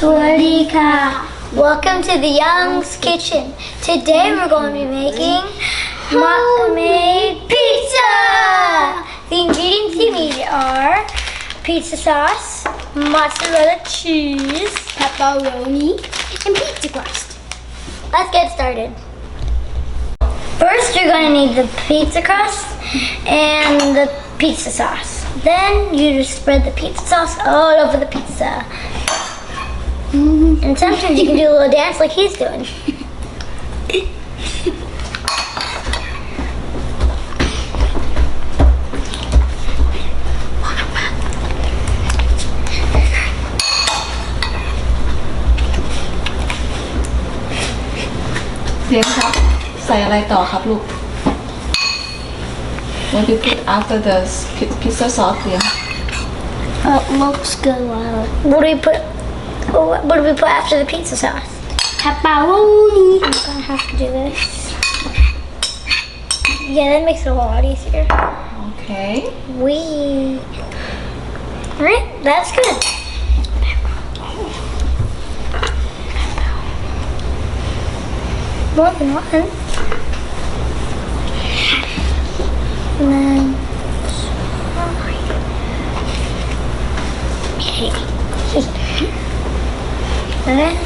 Swadika. Welcome to the Young's Kitchen. Today we're going to be making homemade pizza. The ingredients you need are pizza sauce, mozzarella cheese, pepperoni, and pizza crust. Let's get started. First, you're going to need the pizza crust and the pizza sauce. Then you just spread the pizza sauce all over the pizza. And sometimes you can do a little dance like he's doing. Liam ใส่อะไรต่อครับลูก What do you put after the pizza sauce, Liam? It looks good. What do we put? What do we put after the pizza sauce? Pepperoni. I'm gonna have to do this. Yeah, that makes it a lot easier. Okay. Alright, that's good. More than one. And then okay.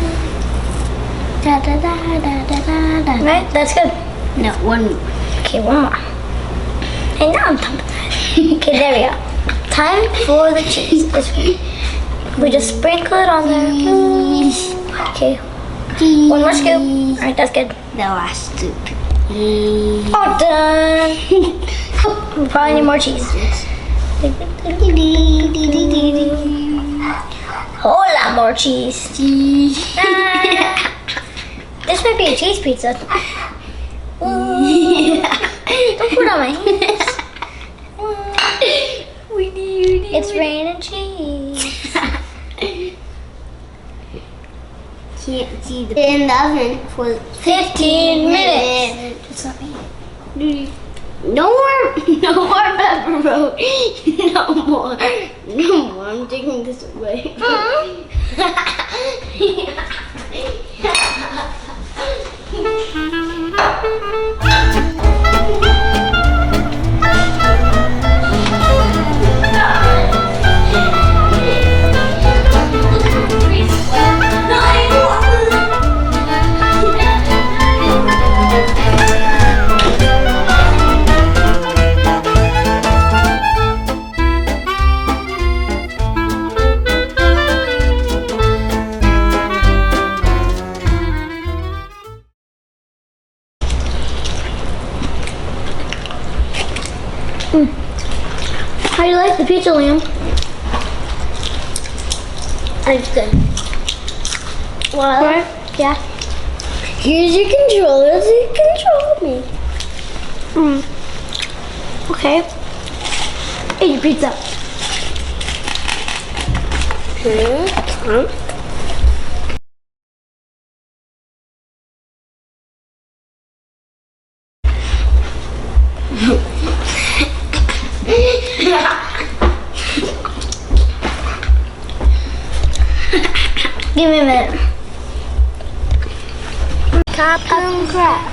Right, that's good. No, one more. Okay, one more. And now I'm done with that. Okay, there we go. Time for the cheese. We just sprinkle it on there. Okay. One more scoop. Alright, that's good. The last scoop. All done. We probably need more cheese. Whole lot more cheese. This might be a cheese pizza. Don't put it on my hands. It's raining cheese. Can't see the in the oven for 15 minutes. It's not me. No more pepperoni. No more. I'm taking this away. How do you like the pizza, Liam? It's good. Well, right? Yeah. Here's your controller to control me. Okay. Eat your pizza. Give me a minute. Kapkun crap.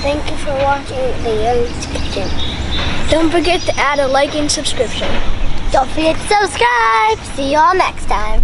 Thank you for watching the Young's Kitchen. Don't forget to add a like and subscription. Don't forget to subscribe. See you all next time.